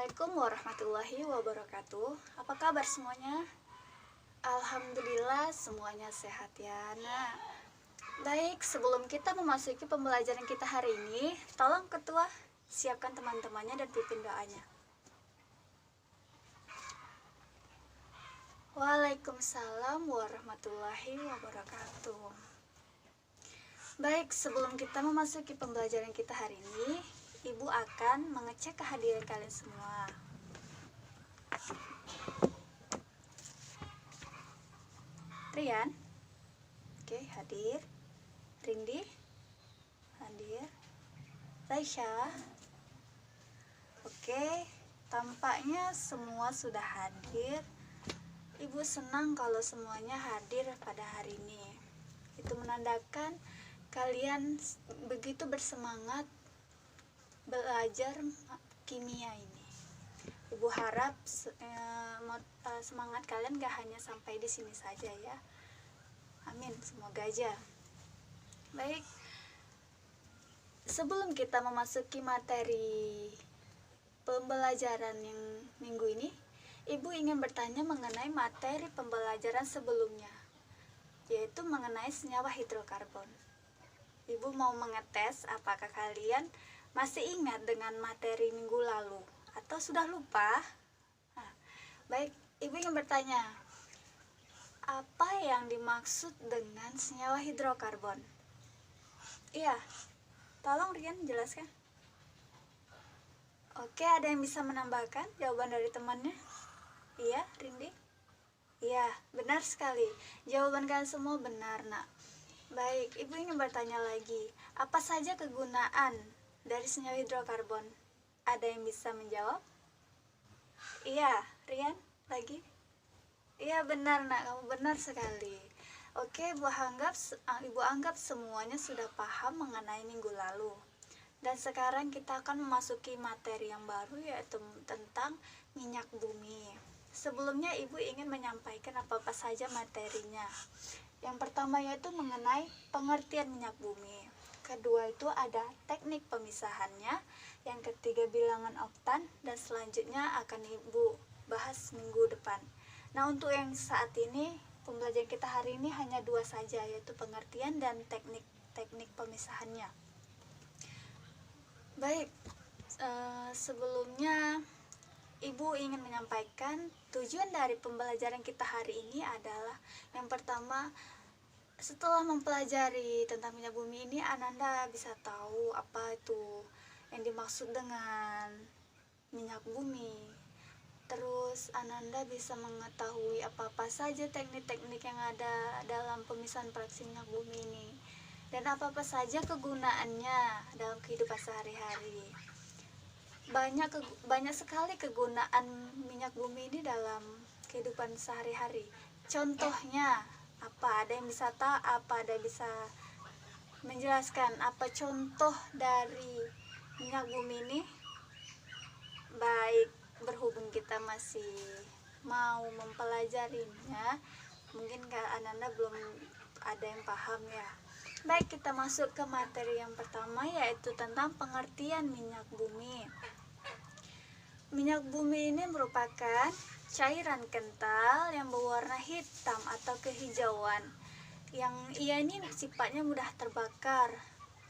Assalamualaikum warahmatullahi wabarakatuh. Apa kabar semuanya? Alhamdulillah semuanya sehat ya. Nah, baik, sebelum kita memasuki pembelajaran kita hari ini, tolong ketua siapkan teman-temannya dan pimpin doanya. Waalaikumsalam warahmatullahi wabarakatuh. Baik, sebelum kita memasuki pembelajaran kita hari ini, Ibu akan mengecek kehadiran kalian semua. Rian, oke, hadir. Rindi, hadir. Raisya, oke, tampaknya semua sudah hadir. Ibu senang kalau semuanya hadir pada hari ini. Itu menandakan kalian begitu bersemangat belajar kimia ini. Ibu harap semangat kalian gak hanya sampai di sini saja ya. Amin, semoga aja. Baik, sebelum kita memasuki materi pembelajaran yang minggu ini, Ibu ingin bertanya mengenai materi pembelajaran sebelumnya, yaitu mengenai senyawa hidrokarbon. Ibu mau mengetes apakah kalian masih ingat dengan materi minggu lalu atau sudah lupa? Nah, baik, Ibu ingin bertanya, apa yang dimaksud dengan senyawa hidrokarbon? Iya, tolong Rian jelaskan. Oke, ada yang bisa menambahkan jawaban dari temannya? Iya, Rindi? Iya, benar sekali. Jawaban kalian semua benar, nak. Baik, Ibu ingin bertanya lagi, apa saja kegunaan dari senyawa hidrokarbon? Ada yang bisa menjawab? Iya, Rian, lagi? Iya, benar, nak. Kamu benar sekali. Oke, Ibu anggap semuanya sudah paham mengenai minggu lalu. Dan sekarang kita akan memasuki materi yang baru, yaitu tentang minyak bumi. Sebelumnya Ibu ingin menyampaikan apa-apa saja materinya. Yang pertama yaitu mengenai pengertian minyak bumi. Kedua itu ada teknik pemisahannya. Yang ketiga bilangan oktan. Dan selanjutnya akan Ibu bahas minggu depan. Nah, untuk yang saat ini, pembelajaran kita hari ini hanya dua saja, yaitu pengertian dan teknik pemisahannya. Baik, sebelumnya Ibu ingin menyampaikan tujuan dari pembelajaran kita hari ini adalah yang pertama, setelah mempelajari tentang minyak bumi ini, Ananda bisa tahu apa itu yang dimaksud dengan minyak bumi. Terus Ananda bisa mengetahui apa-apa saja teknik-teknik yang ada dalam pemisahan fraksi minyak bumi ini, dan apa-apa saja kegunaannya dalam kehidupan sehari-hari. Banyak sekali kegunaan minyak bumi ini dalam kehidupan sehari-hari. Contohnya apa? Ada yang bisa tahu? Ada yang bisa menjelaskan apa contoh dari minyak bumi ini? Baik, berhubung kita masih mau mempelajarinya, mungkin Ananda belum ada yang paham ya. Baik, kita masuk ke materi yang pertama, yaitu tentang pengertian minyak bumi. Minyak bumi ini merupakan cairan kental yang berwarna hitam atau kehijauan, yang ia ini sifatnya mudah terbakar,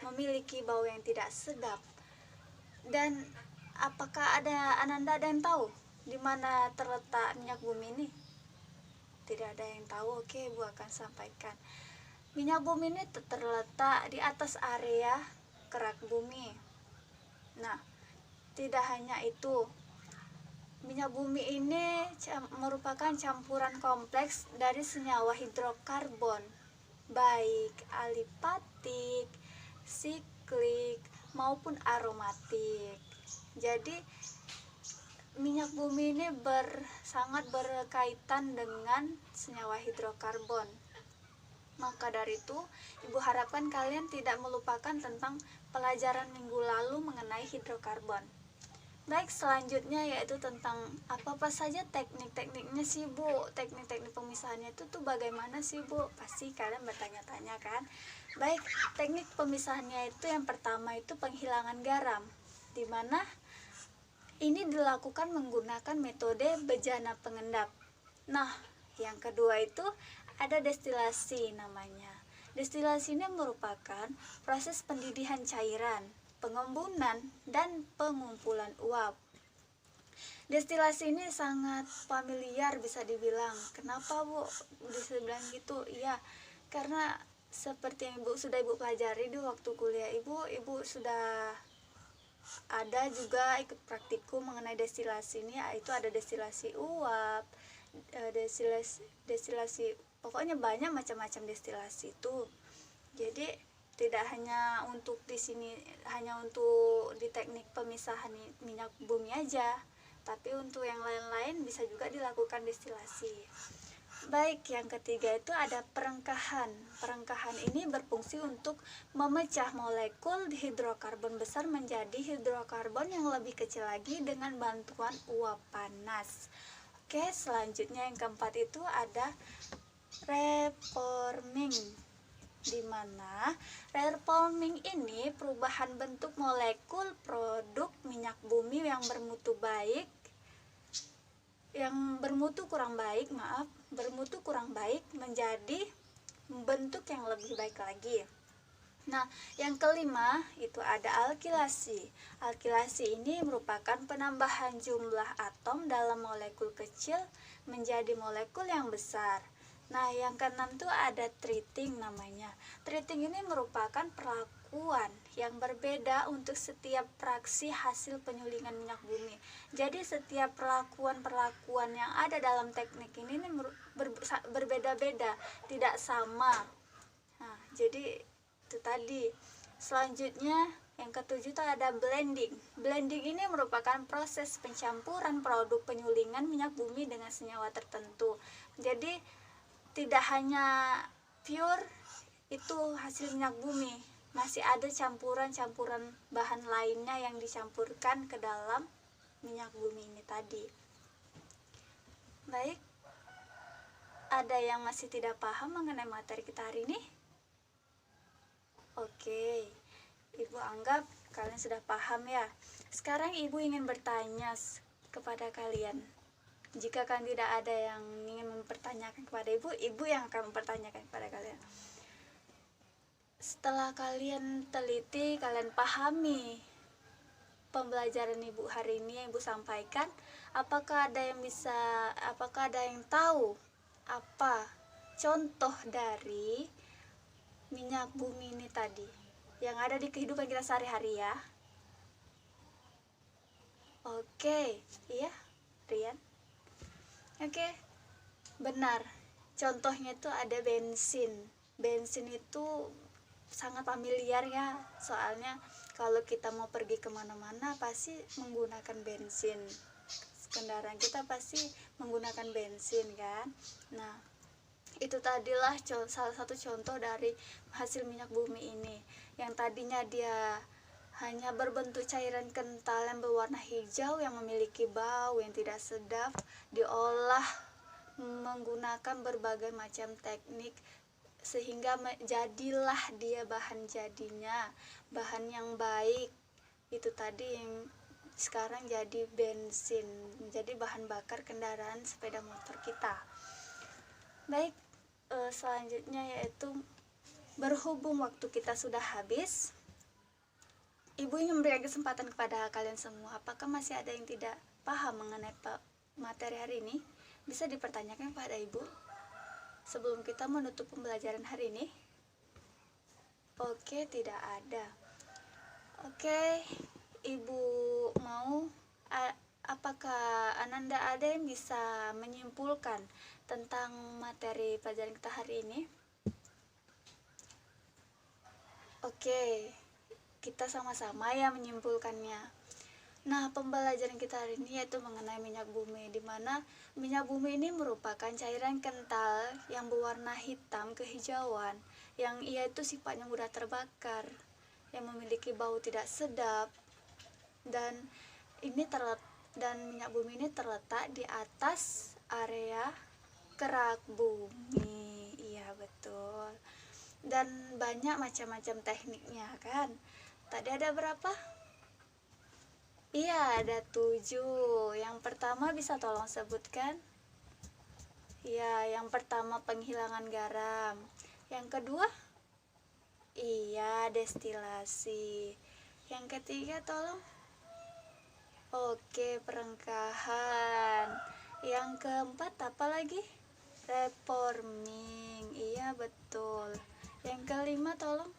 memiliki bau yang tidak sedap. Dan apakah Ananda ada yang tahu di mana terletak minyak bumi ini? Tidak ada yang tahu. Oke, Ibu akan sampaikan. Minyak bumi ini terletak di atas area kerak bumi. Nah, tidak hanya itu, minyak bumi ini merupakan campuran kompleks dari senyawa hidrokarbon, baik alipatik, siklik, maupun aromatik. Jadi, minyak bumi ini sangat berkaitan dengan senyawa hidrokarbon. Maka dari itu, Ibu harapkan kalian tidak melupakan tentang pelajaran minggu lalu mengenai hidrokarbon. Baik, selanjutnya yaitu tentang apa saja teknik-tekniknya sih, Bu. Teknik-teknik pemisahannya itu tuh bagaimana sih, Bu? Pasti kalian bertanya-tanya kan? Baik, teknik pemisahannya itu yang pertama itu penghilangan garam, di mana Ini dilakukan menggunakan metode bejana pengendap. Nah, yang kedua itu ada destilasi namanya. Destilasi ini merupakan proses pendidihan cairan, pengembunan, dan pengumpulan uap. Destilasi ini sangat familiar bisa dibilang. Kenapa Bu bisa bilang gitu? Iya, karena seperti yang Ibu pelajari di waktu kuliah Ibu sudah ada juga ikut praktikum mengenai destilasi ini, yaitu ada destilasi uap, destilasi pokoknya banyak macam-macam destilasi itu. Jadi tidak hanya untuk di sini, hanya untuk di teknik pemisahan minyak bumi aja, tapi untuk yang lain-lain bisa juga dilakukan destilasi. Baik, yang ketiga itu ada perengkahan. Perengkahan ini berfungsi untuk memecah molekul hidrokarbon besar menjadi hidrokarbon yang lebih kecil lagi dengan bantuan uap panas. Oke, selanjutnya yang keempat itu ada reforming, di mana reforming ini perubahan bentuk molekul produk minyak bumi yang bermutu kurang baik menjadi bentuk yang lebih baik lagi. Nah, yang kelima itu ada alkilasi. Alkilasi ini merupakan penambahan jumlah atom dalam molekul kecil menjadi molekul yang besar. Nah, yang keenam itu ada treating namanya. Treating ini merupakan perlakuan yang berbeda untuk setiap fraksi hasil penyulingan minyak bumi. Jadi setiap perlakuan yang ada dalam teknik ini berbeda-beda, tidak sama. Nah, jadi itu tadi. Selanjutnya yang ketujuh itu ada blending. Blending ini merupakan proses pencampuran produk penyulingan minyak bumi dengan senyawa tertentu. Jadi tidak hanya pure itu hasil minyak bumi, masih ada campuran-campuran bahan lainnya yang dicampurkan ke dalam minyak bumi ini tadi. Baik, ada yang masih tidak paham mengenai materi kita hari ini? Oke, Ibu anggap kalian sudah paham ya. Sekarang Ibu ingin bertanya kepada kalian. Jika kan tidak ada yang ingin mempertanyakan kepada Ibu yang akan mempertanyakan kepada kalian. Setelah kalian teliti, kalian pahami pembelajaran Ibu hari ini yang Ibu sampaikan, apakah ada yang tahu apa contoh dari minyak bumi ini tadi yang ada di kehidupan kita sehari-hari ya? Oke, iya, Rian. Oke, benar. Contohnya itu ada bensin. Bensin itu sangat familiar ya. Soalnya kalau kita mau pergi kemana-mana pasti menggunakan bensin. Kendaraan kita pasti menggunakan bensin kan. Nah, itu tadilah salah satu contoh dari hasil minyak bumi ini. Yang tadinya dia hanya berbentuk cairan kental yang berwarna hijau yang memiliki bau yang tidak sedap, diolah menggunakan berbagai macam teknik sehingga jadilah dia bahan yang baik. Itu tadi yang sekarang jadi bensin, menjadi bahan bakar kendaraan sepeda motor kita. Baik, selanjutnya yaitu berhubung waktu kita sudah habis, Ibu ingin memberikan kesempatan kepada kalian semua. Apakah masih ada yang tidak paham mengenai materi hari ini? Bisa dipertanyakan kepada Ibu sebelum kita menutup pembelajaran hari ini. Oke, tidak ada. Oke, Ibu mau, apakah Ananda ada yang bisa menyimpulkan tentang materi pelajaran kita hari ini? Oke, kita sama-sama ya menyimpulkannya. Nah, pembelajaran kita hari ini yaitu mengenai minyak bumi, di mana minyak bumi ini merupakan cairan kental yang berwarna hitam kehijauan, yang ia itu sifatnya mudah terbakar, yang memiliki bau tidak sedap, dan minyak bumi ini terletak di atas area kerak bumi. Iya, betul. Dan banyak macam-macam tekniknya kan. Tadi ada berapa? Iya, ada 7. Yang pertama bisa tolong sebutkan? Iya, yang pertama penghilangan garam. Yang kedua? Iya, destilasi. Yang ketiga tolong? Oke, perengkahan. Yang keempat apa lagi? Reforming. Iya, betul. Yang kelima tolong?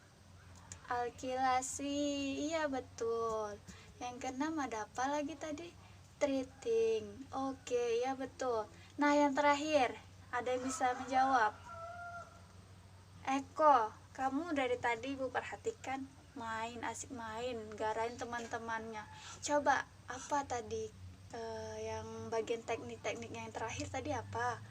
Alkilasi. Iya, betul. Yang keenam ada apa lagi tadi? Treating. Oke, iya betul. Nah, yang terakhir, ada yang bisa menjawab? Eko, kamu dari tadi Ibu perhatikan main, asik main, garain teman-temannya. Coba apa tadi yang bagian teknik-teknik yang terakhir tadi apa?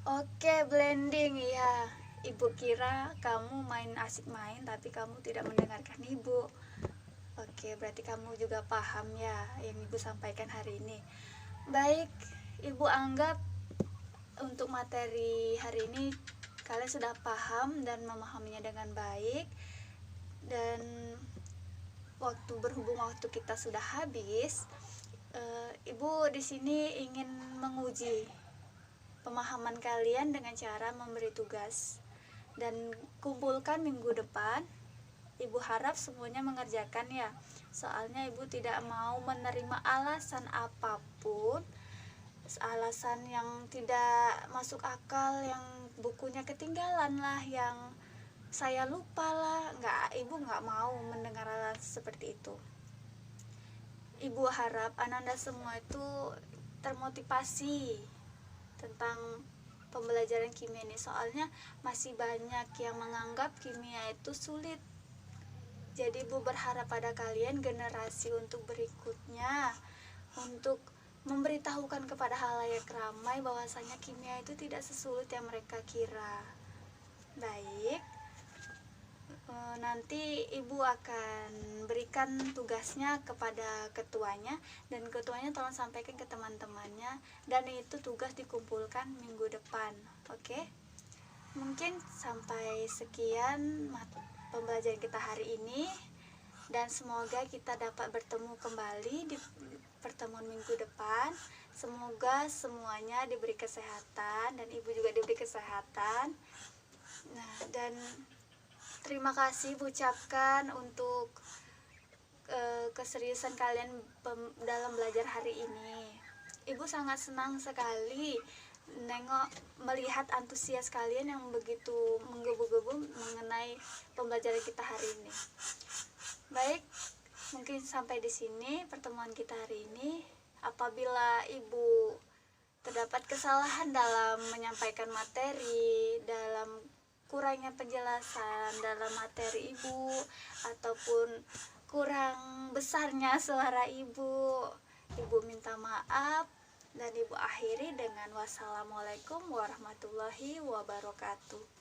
Oke, blending ya. Ibu kira kamu main asik main tapi kamu tidak mendengarkan Ibu. Oke, berarti kamu juga paham ya yang Ibu sampaikan hari ini. Baik, Ibu anggap untuk materi hari ini kalian sudah paham dan memahaminya dengan baik. Dan berhubung waktu kita sudah habis, Ibu di sini ingin menguji pemahaman kalian dengan cara memberi tugas dan kumpulkan minggu depan. Ibu harap semuanya mengerjakan ya. Soalnya Ibu tidak mau menerima alasan apapun, alasan yang tidak masuk akal, yang bukunya ketinggalan lah, yang saya lupa lah. Ibu nggak mau mendengar alasan seperti itu. Ibu harap Ananda semua itu termotivasi tentang pembelajaran kimia ini. Soalnya masih banyak yang menganggap kimia itu sulit. Jadi Ibu berharap pada kalian generasi untuk berikutnya untuk memberitahukan kepada halayak ramai bahwasanya kimia itu tidak sesulit yang mereka kira. Baik, nanti Ibu akan berikan tugasnya kepada ketuanya, dan ketuanya tolong sampaikan ke teman-temannya, dan itu tugas dikumpulkan minggu depan. Oke? Mungkin sampai sekian pembelajaran kita hari ini, dan semoga kita dapat bertemu kembali di pertemuan minggu depan. Semoga semuanya diberi kesehatan dan Ibu juga diberi kesehatan. Nah, dan terima kasih Bu ucapkan untuk keseriusan kalian dalam belajar hari ini. Ibu sangat senang sekali melihat antusias kalian yang begitu menggebu-gebu mengenai pembelajaran kita hari ini. Baik, mungkin sampai di sini pertemuan kita hari ini. Apabila Ibu terdapat kesalahan dalam menyampaikan materi, dalam kurangnya penjelasan dalam materi Ibu, ataupun kurang besarnya suara Ibu minta maaf, dan Ibu akhiri dengan wassalamualaikum warahmatullahi wabarakatuh.